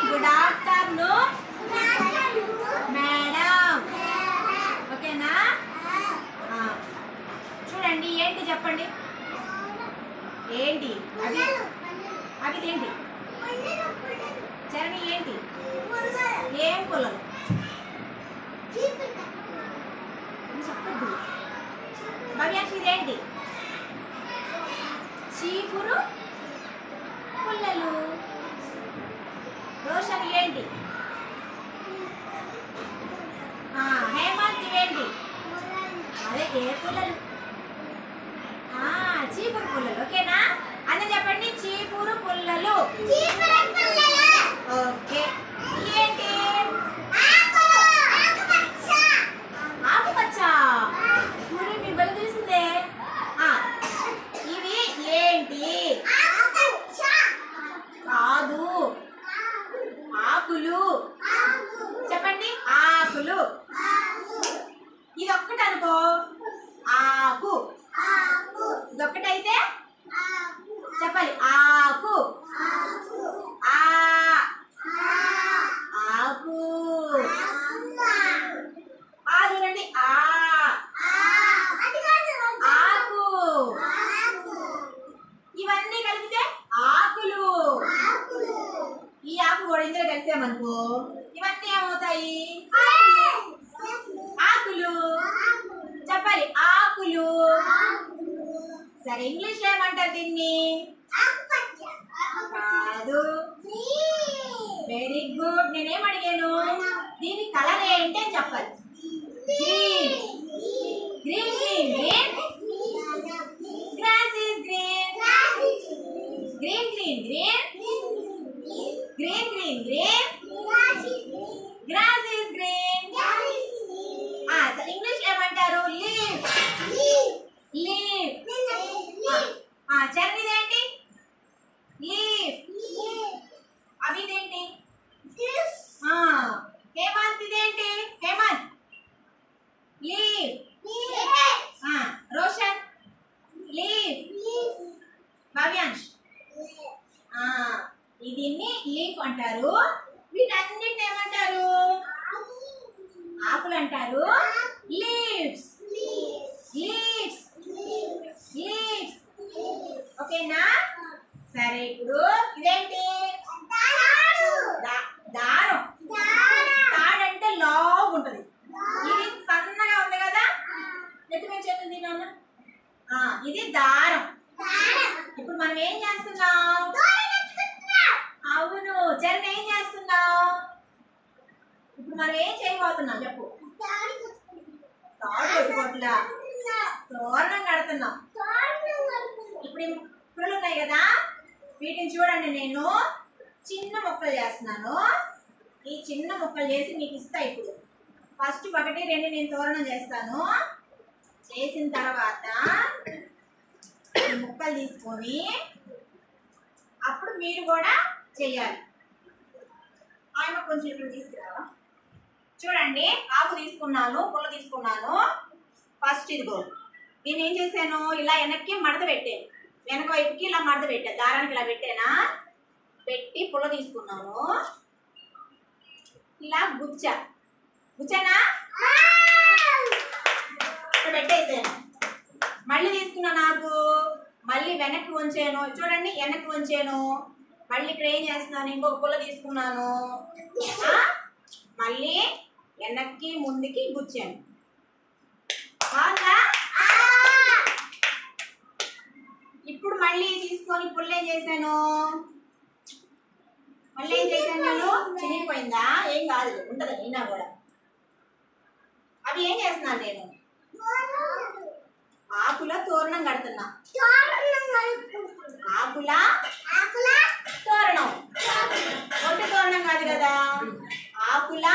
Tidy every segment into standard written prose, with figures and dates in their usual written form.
Good afternoon madam. ఓకేనా? చూడండి ఏంటి చెప్పండి. ఏంటి అది? అది ఏంటి? చరణి ఏంటి? ఏం పుల్లలు చెప్పద్దు. భవ్యాక్షి ఇదేంటి? చీపురు పుల్లలు. రోషన్ ఏంటి? హేమంత్ ఇవేంటి? అదే ఏ పుల్లలు? చీపురు పుల్లలు. ఓకేనా? అదే చెప్పండి. చీపురు పుల్లలు. ఓకే. ఏంటి? ఆకుపచ్చ. మీ బలి తెలిసిందే. ఇవి ఏంటి? కాదు, ఆకులు. చెప్పండి. ఆకులు. ఇది ఒక్కటి అనుకో ఆకు. ఇదొక్కటైతే చెప్పాలి ఆకు. ఆకు. చూడండి ఆకు. ఇవన్నీ కలిపితే ఆకులు. ఈ ఆకు కూడా ఇందులో కలిసామనుకో ఇవన్నీ ఏమవుతాయి? ఆకులు. చెప్పాలి ఆకులు. సరే, ఇంగ్లీష్ లో ఏమంటారు దీన్ని? కాదు. Very good. నేనేం అడిగాను? దీని కలర్ ఏంటి అని చెప్పాలి. Green. Green green green. Grass is green. Green green green. Green green green. Grass is green. English ఏమంటారు? లీవ్. లీవ్. చర్నిదేంటి? లీవ్. అవిదేంటి? హేమంత్ ఇదేంటి? హేమంత్ లీవ్. రోషన్ లీవ్. భవ్యాంష్ దీన్ని లీఫ్ అంటారు. వీటన్నిటిని ఏమంటారు? ఆకులు అంటారు. లీవ్స్. లీవ్స్. లీవ్స్. ఓకేనా? సరే, ఇప్పుడు ఇదేంటి? దారం. తాడంటే లావు ఉంటుంది. ఇది సన్నగా ఉంది కదా. నెత్తి మీద చేతుంది నాన్న. ఇది దారం. ఇప్పుడు మనం ఏం చేస్తున్నాం? అవును. చరణ్ ఏం చేస్తున్నావు? ఇప్పుడు మనం ఏం చేయబోతున్నాం చెప్పు. తాడు పెట్టుకోవట్లా, తోరణం కడుతున్నాం. ఇప్పుడు ఈ పుల్లలు ఉన్నాయి కదా, వీటిని చూడండి. నేను చిన్న ముక్కలు చేస్తున్నాను. ఈ చిన్న ముక్కలు చేసి మీకు ఇస్తా. ఇప్పుడు ఫస్ట్ 1, 2 నేను తోరణం చేస్తాను. చేసిన తర్వాత ఈ ముక్కలు తీసుకొని అప్పుడు మీరు కూడా చెయ్యాలి. ఆయన కొంచెం ఇప్పుడు తీసుకురావా. చూడండి, ఆకు తీసుకున్నాను, పుల్ల తీసుకున్నాను. ఫస్ట్ ఇదిగో నేను ఏం చేశాను? ఇలా వెనక్కి మడత పెట్టాను. వెనక వైపుకి ఇలా మడత పెట్టాను. దారానికి ఇలా పెట్టానా? పెట్టి పుల్ల తీసుకున్నాను. ఇలా గుచ్చానా? పెట్టేసాను. మళ్ళీ తీసుకున్నాను ఆకు. మళ్ళీ వెనక్కి వంచాను. చూడండి, వెనక్కి వంచాను. మళ్ళీ ఇక్కడ ఏం చేస్తున్నాను? ఇంకొక పుల్ల తీసుకున్నాను. మళ్ళీ వెనక్కి ముందుకి గుచ్చాను. బాగుందా? ఇప్పుడు మళ్ళీ తీసుకొని పుల్ల ఏం చేశాను? మళ్ళీ ఏం చేశాను? నేను చినిగిపోయిందా? ఏం కాదు, ఉండదు అయినా కూడా. అవి ఏం చేస్తున్నాను? నేను ఆకుల తోరణం కడుతున్నా. ఆకుల తోరణం. ఒంటి తోరణం కాదు కదా, ఆకుల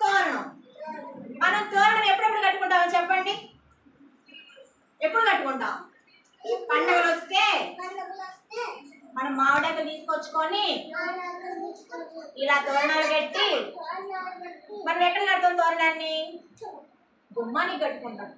తోరణం. మనం తోరణం ఎప్పుడెప్పుడు కట్టుకుంటామో చెప్పండి. ఎప్పుడు కట్టుకుంటాం? పండుగలు వస్తే మనం మామిడాకులు తీసుకొచ్చుకొని ఇలా తోరణాలు కట్టి మనం ఎక్కడ కడతాం? తోరణాన్ని గుమ్మానికి కట్టుకుంటాం